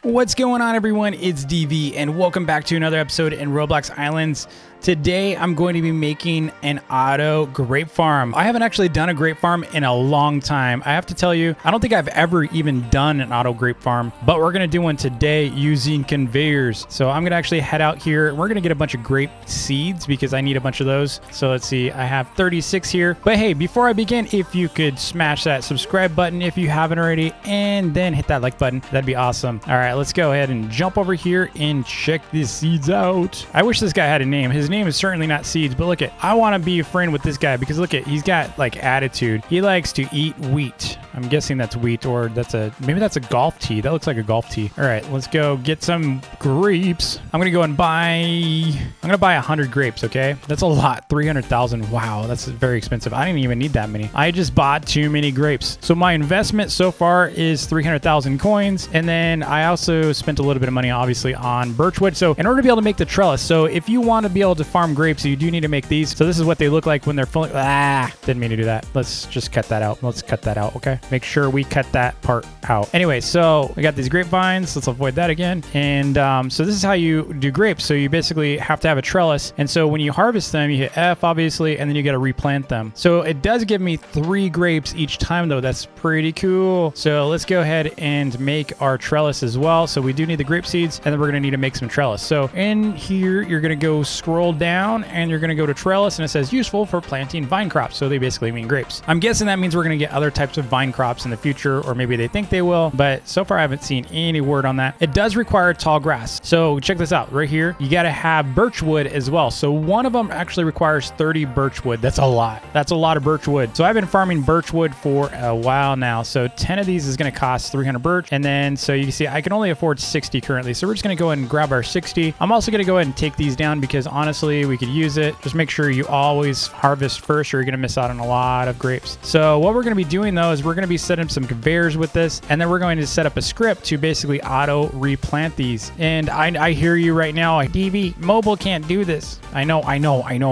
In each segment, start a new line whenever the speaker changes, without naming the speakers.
What's going on, everyone? It's DV and welcome back to another episode in Roblox Islands. Today I'm going to be making an auto grape farm. I haven't actually done a grape farm in a long time. I have to tell you, I don't think I've ever even done an auto grape farm, but we're going to do one today using conveyors. So I'm going to actually head out here. We're going to get a bunch of grape seeds because I need a bunch of those. So let's see, I have 36 here. But hey, before I begin, if you could smash that subscribe button if you haven't already, and then hit that like button, that'd be awesome. All right, let's go ahead and jump over here and check these seeds out. I wish this guy had a name. His name is certainly not Seeds, but look at, I want to be a friend with this guy because look at, he's got like attitude. He likes to eat wheat. I'm guessing that's wheat, or maybe that's a golf tee. That looks like a golf tee. All right, let's go get some grapes. I'm gonna go and buy 100 grapes. Okay, that's a lot. 300,000. Wow, that's very expensive. I didn't even need that many. I just bought too many grapes. So my investment so far is 300,000 coins, and then I also spent a little bit of money, obviously, on birchwood. So in order to be able to make the trellis, so if you want to be able to farm grapes, you do need to make these. So this is what they look like when they're fully. Didn't mean to do that. Let's just cut that out. Let's cut that out. Okay. Make sure we cut that part out. Anyway, so we got these grapevines. Let's avoid that again. And so this is how you do grapes. So you basically have to have a trellis. And so when you harvest them, you hit F, obviously, and then you got to replant them. So it does give me 3 grapes each time, though. That's pretty cool. So let's go ahead and make our trellis as well. So we do need the grape seeds, and then we're going to need to make some trellis. So in here, you're going to go scroll down, and you're going to go to trellis, and it says useful for planting vine crops. So they basically mean grapes. I'm guessing that means we're going to get other types of vine crops in the future, or maybe they think they will, but so far I haven't seen any word on that. It does require tall grass. So check this out right here. You got to have birchwood as well. So one of them actually requires 30 birchwood. That's a lot. That's a lot of birchwood. So I've been farming birchwood for a while now. So 10 of these is going to cost 300 birch. And then, so you can see I can only afford 60 currently. So we're just going to go ahead and grab our 60. I'm also going to go ahead and take these down because honestly, we could use it. Just make sure you always harvest first or you're going to miss out on a lot of grapes. So what we're going to be doing though is we're going to be setting up some conveyors with this, and then we're going to set up a script to basically auto replant these. And I hear you right now, DV, mobile can't do this. I know,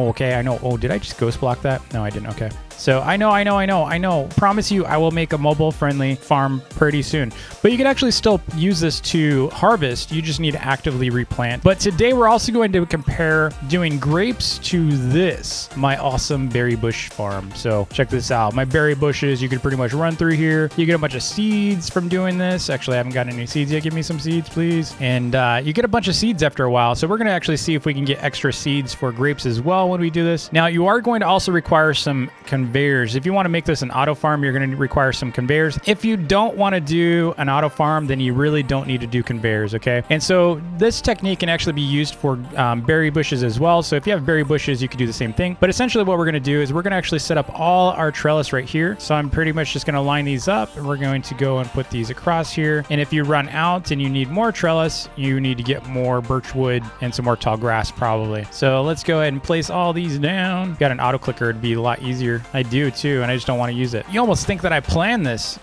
okay, I know. Oh, did I just ghost block that? No, I didn't, okay. So I know. Promise you, I will make a mobile-friendly farm pretty soon. But you can actually still use this to harvest. You just need to actively replant. But today we're also going to compare doing grapes to this, my awesome berry bush farm. So check this out. My berry bushes, you can pretty much run through here. You get a bunch of seeds from doing this. Actually, I haven't gotten any seeds yet. Give me some seeds, please. And you get a bunch of seeds after a while. So we're going to actually see if we can get extra seeds for grapes as well when we do this. Now, you are going to also require some conveyors. If you want to make this an auto farm, you're going to require some conveyors. If you don't want to do an auto farm, then you really don't need to do conveyors, okay? And so this technique can actually be used for berry bushes as well. So if you have berry bushes, you could do the same thing. But essentially what we're going to do is we're going to actually set up all our trellis right here. So I'm pretty much just going to line these up, and we're going to go and put these across here. And if you run out and you need more trellis, you need to get more birchwood and some more tall grass probably. So let's go ahead and place all these down. Got an auto clicker, it'd be a lot easier. I do too, and I just don't want to use it. You almost think that I planned this.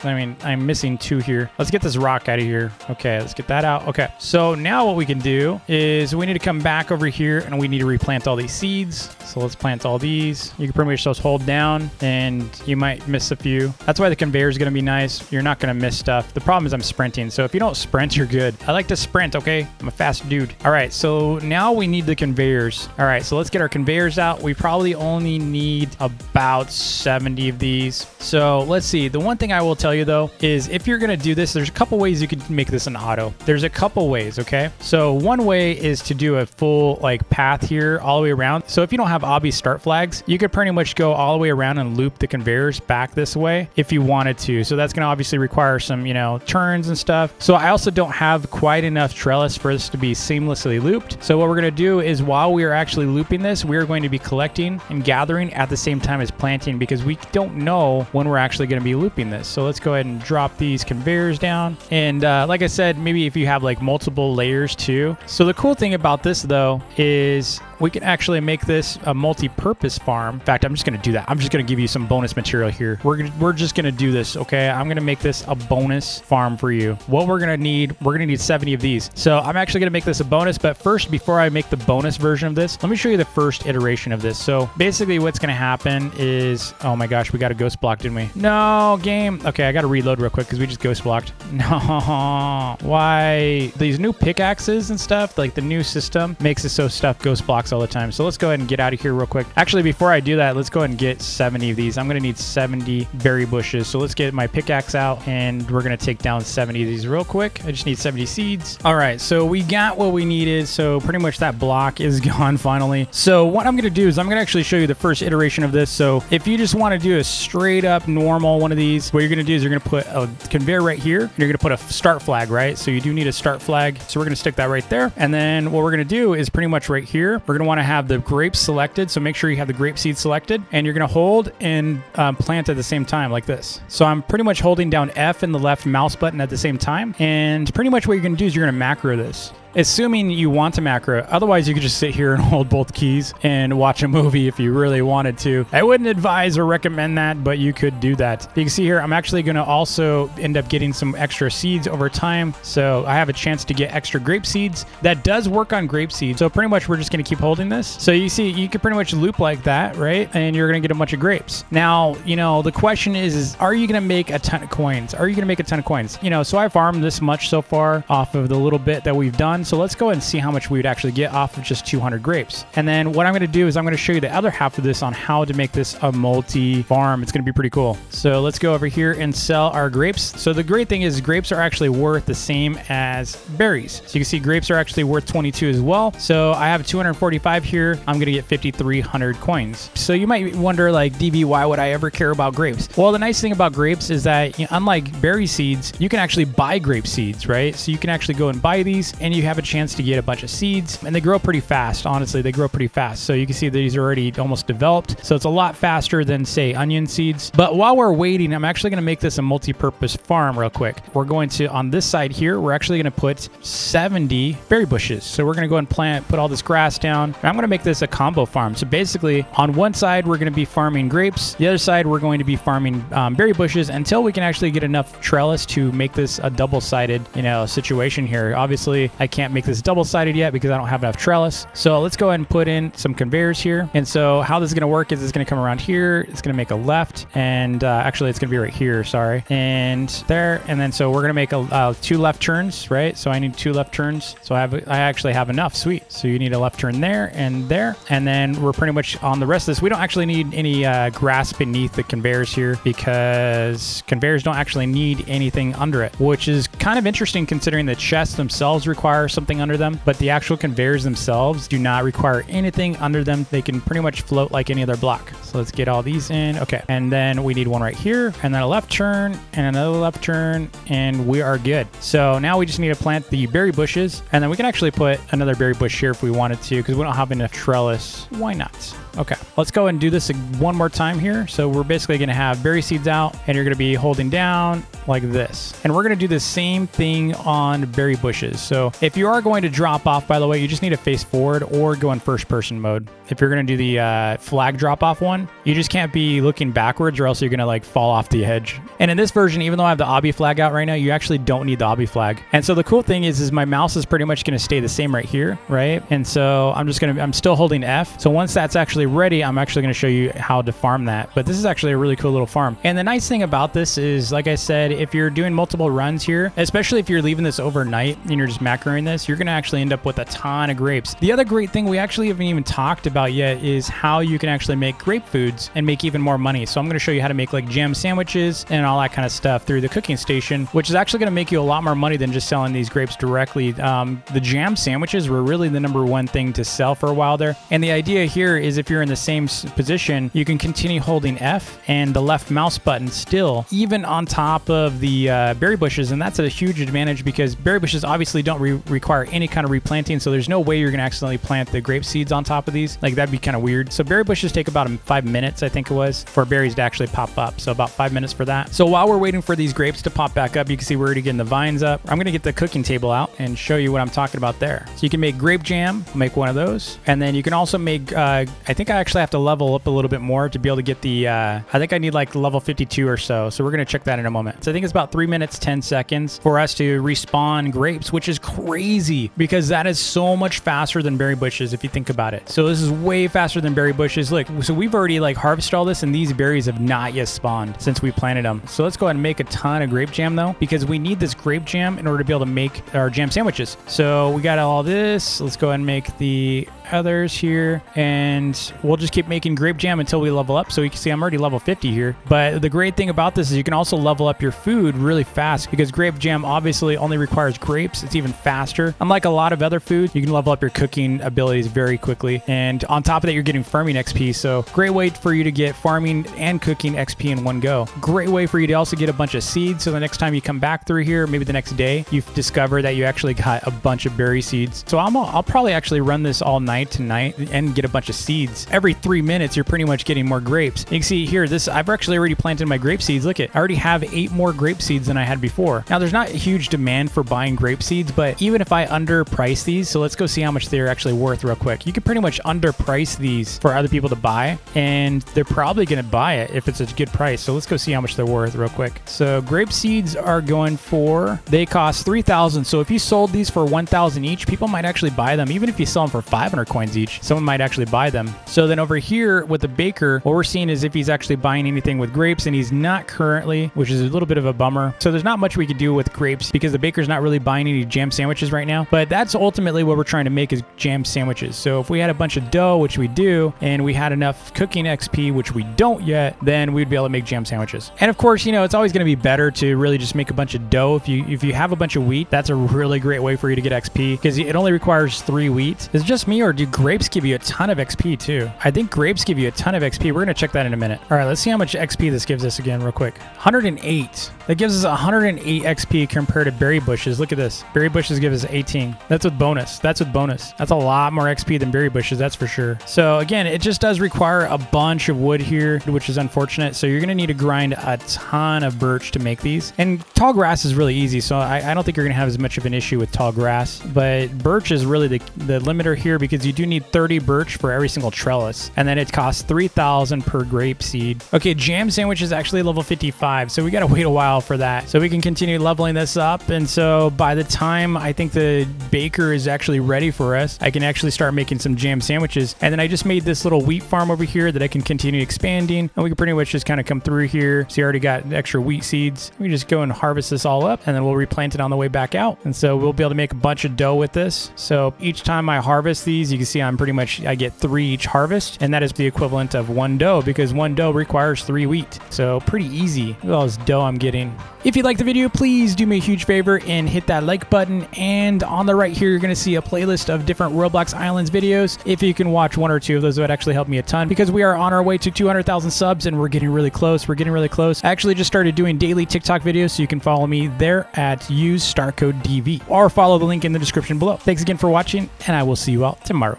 I'm missing 2 here. Let's get this rock out of here. Okay, let's get that out. Okay, so now what we can do is we need to come back over here and we need to replant all these seeds. So let's plant all these. You can pretty much just hold down and you might miss a few. That's why the conveyor is going to be nice. You're not going to miss stuff. The problem is I'm sprinting. So if you don't sprint, you're good. I like to sprint, okay? I'm a fast dude. All right, so now we need the conveyors. All right, so let's get our conveyors out. We probably only need about 70 of these. So let's see. The one thing I will tell you though is if you're going to do this, there's a couple ways you can make this an auto. There's a couple ways, okay? So one way is to do a full like path here all the way around. So if you don't have obby start flags, you could pretty much go all the way around and loop the conveyors back this way if you wanted to. So that's going to obviously require some, turns and stuff. So I also don't have quite enough trellis for this to be seamlessly looped. So what we're going to do is while we are actually looping this, we are going to be collecting and gathering at the same time as planting because we don't know when we're actually going to be looping this. So let's go ahead and drop these conveyors down. And like I said, maybe if you have like multiple layers too. So the cool thing about this though is we can actually make this a multi-purpose farm. In fact, I'm just going to do that. I'm just going to give you some bonus material here. We're just going to do this, okay? I'm going to make this a bonus farm for you. What we're going to need 70 of these. So I'm actually going to make this a bonus, but first, before I make the bonus version of this, let me show you the first iteration of this. So basically what's going to happen is, oh my gosh, we got a ghost block, didn't we? No, game. Okay, I got to reload real quick because we just ghost blocked. No, why? These new pickaxes and stuff, like the new system makes it so stuff ghost blocks all the time. So let's go ahead and get out of here real quick. Actually, before I do that, let's go ahead and get 70 of these. I'm going to need 70 berry bushes. So let's get my pickaxe out and we're going to take down 70 of these real quick. I just need 70 seeds. All right, so we got what we needed. So pretty much that block is gone finally. So what I'm going to do is I'm going to actually show you the first iteration of this. So if you just want to do a straight up normal one of these, what you're going to do is you're going to put a conveyor right here and you're going to put a start flag, right? So you do need a start flag. So we're going to stick that right there. And then what we're going to do is pretty much right here, we're going to want to have the grapes selected. So make sure you have the grape seed selected and you're going to hold and plant at the same time like this. So I'm pretty much holding down F and the left mouse button at the same time. And pretty much what you're going to do is you're going to macro this. Assuming you want to macro. Otherwise, you could just sit here and hold both keys and watch a movie if you really wanted to. I wouldn't advise or recommend that, but you could do that. You can see here, I'm actually going to also end up getting some extra seeds over time. So I have a chance to get extra grape seeds. That does work on grape seeds. So pretty much we're just going to keep holding this. So you see, you can pretty much loop like that, right? And you're going to get a bunch of grapes. Now, you know, the question is are you going to make a ton of coins? Are you going to make a ton of coins? You know, so I farmed this much so far off of the little bit that we've done. So let's go ahead and see how much we would actually get off of just 200 grapes. And then what I'm going to do is I'm going to show you the other half of this on how to make this a multi-farm. It's going to be pretty cool. So let's go over here and sell our grapes. So the great thing is grapes are actually worth the same as berries. So you can see grapes are actually worth 22 as well. So I have 245 here. I'm going to get 5,300 coins. So you might wonder like, DV, why would I ever care about grapes? Well, the nice thing about grapes is that, you know, unlike berry seeds, you can actually buy grape seeds, right? So you can actually go and buy these and you have a chance to get a bunch of seeds and they grow pretty fast. Honestly, they grow pretty fast. So you can see these are already almost developed. So it's a lot faster than say onion seeds. But while we're waiting, I'm actually going to make this a multi-purpose farm real quick. We're going to, on this side here, we're actually going to put 70 berry bushes. So we're going to go and put all this grass down. And I'm going to make this a combo farm. So basically on one side, we're going to be farming grapes. The other side, we're going to be farming berry bushes until we can actually get enough trellis to make this a double-sided, you know, situation here. Obviously, I can't make this double-sided yet because I don't have enough trellis. So let's go ahead and put in some conveyors here. And so how this is going to work is it's going to come around here. It's going to make a left and actually it's going to be right here. Sorry. And there. And then so we're going to make a 2 left turns, right? So I need 2 left turns. So I actually have enough. Sweet. So you need a left turn there and there. And then we're pretty much on the rest of this. We don't actually need any grass beneath the conveyors here because conveyors don't actually need anything under it, which is kind of interesting considering the chests themselves require something under them, but the actual conveyors themselves do not require anything under them. They can pretty much float like any other block. So let's get all these in. Okay. And then we need one right here and then a left turn and another left turn and we are good. So now we just need to plant the berry bushes and then we can actually put another berry bush here if we wanted to because we don't have enough trellis. Why not? Okay, let's go and do this one more time here. So we're basically going to have berry seeds out and you're going to be holding down like this. And we're going to do the same thing on berry bushes. So if you are going to drop off, by the way, you just need to face forward or go in first person mode. If you're going to do the flag drop off one, you just can't be looking backwards or else you're going to like fall off the edge. And in this version, even though I have the obby flag out right now, you actually don't need the obby flag. And so the cool thing is my mouse is pretty much going to stay the same right here, right? And so I'm still holding F. So once that's actually ready, I'm actually going to show you how to farm that. But this is actually a really cool little farm. And the nice thing about this is, like I said, if you're doing multiple runs here, especially if you're leaving this overnight and you're just macroing this, you're going to actually end up with a ton of grapes. The other great thing we actually haven't even talked about yet is how you can actually make grape foods and make even more money. So I'm going to show you how to make like jam sandwiches and all that kind of stuff through the cooking station, which is actually going to make you a lot more money than just selling these grapes directly. The jam sandwiches were really the #1 thing to sell for a while there. And the idea here is if you're in the same position, you can continue holding F and the left mouse button still, even on top of the berry bushes. And that's a huge advantage because berry bushes obviously don't require any kind of replanting. So there's no way you're going to accidentally plant the grape seeds on top of these. Like that'd be kind of weird. So berry bushes take about 5 5 minutes, I think it was, for berries to actually pop up. So about 5 minutes for that. So while we're waiting for these grapes to pop back up, you can see we're already getting the vines up. I'm going to get the cooking table out and show you what I'm talking about there. So you can make grape jam, make one of those. And then you can also make, I think I actually have to level up a little bit more to be able to get the, I think I need like level 52 or so. So we're going to check that in a moment. So I think it's about 3 minutes, 10 seconds for us to respawn grapes, which is crazy because that is so much faster than berry bushes if you think about it. So this is way faster than berry bushes. Look, so we've already like harvested all this and these berries have not yet spawned since we planted them. So let's go ahead and make a ton of grape jam though, because we need this grape jam in order to be able to make our jam sandwiches. So we got all this. Let's go ahead and make the others here and we'll just keep making grape jam until we level up. So you can see I'm already level 50 here. But the great thing about this is you can also level up your food really fast because grape jam obviously only requires grapes. It's even faster. Unlike a lot of other food, you can level up your cooking abilities very quickly. And on top of that, you're getting farming XP. So great way for you to get farming and cooking XP in one go. Great way for you to also get a bunch of seeds. So the next time you come back through here, maybe the next day, you've discovered that you actually got a bunch of berry seeds. So I'll probably actually run this all night tonight and get a bunch of seeds. Every 3 minutes, you're pretty much getting more grapes. You can see here, I've actually already planted my grape seeds. Look I already have 8 more grape seeds than I had before. Now, there's not a huge demand for buying grape seeds, but even if I underprice these, so let's go see how much they're actually worth real quick. You can pretty much underprice these for other people to buy, and they're probably going to buy it if it's a good price. So let's go see how much they're worth real quick. So grape seeds are going for, they cost 3,000. So if you sold these for 1,000 each, people might actually buy them. Even if you sell them for 500 coins each, someone might actually buy them. So then over here with the baker, what we're seeing is if he's actually buying anything with grapes, and he's not currently, which is a little bit of a bummer. So there's not much we could do with grapes because the baker's not really buying any jam sandwiches right now. But that's ultimately what we're trying to make is jam sandwiches. So if we had a bunch of dough, which we do, and we had enough cooking XP, which we don't yet, then we'd be able to make jam sandwiches. And of course, you know, it's always going to be better to really just make a bunch of dough. If you have a bunch of wheat, that's a really great way for you to get XP because it only requires 3 wheat. Is it just me or do grapes give you a ton of XP too? I think grapes give you a ton of XP. We're going to check that in a minute. All right, let's see how much XP this gives us again real quick. 108. That gives us 108 XP compared to berry bushes. Look at this. Berry bushes give us 18. That's with bonus. That's with bonus. That's a lot more XP than berry bushes, that's for sure. So again, it just does require a bunch of wood here, which is unfortunate. So you're going to need to grind a ton of birch to make these. And tall grass is really easy. So I don't think you're going to have as much of an issue with tall grass. But birch is really the limiter here because you do need 30 birch for every single trellis. And then it costs 3,000 per grape seed. Okay, jam sandwich is actually level 55. So we got to wait a while for that. So we can continue leveling this up. And so by the time I think the baker is actually ready for us, I can actually start making some jam sandwiches. And then I just made this little wheat farm over here that I can continue expanding. And we can pretty much just kind of come through here. So you already got extra wheat seeds. We just go and harvest this all up and then we'll replant it on the way back out. And so we'll be able to make a bunch of dough with this. So each time I harvest these, you can see I get 3 each harvest. And that is the equivalent of 1 dough because 1 dough requires 3 wheat. So pretty easy. Look at all this dough I'm getting. If you liked the video, please do me a huge favor and hit that like button. And on the right here, you're going to see a playlist of different Roblox Islands videos. If you can watch 1 or 2 of those, it would actually help me a ton because we are on our way to 200,000 subs and we're getting really close. We're getting really close. I actually just started doing daily TikTok videos, so you can follow me there at use STARCODE DV or follow the link in the description below. Thanks again for watching, and I will see you all tomorrow.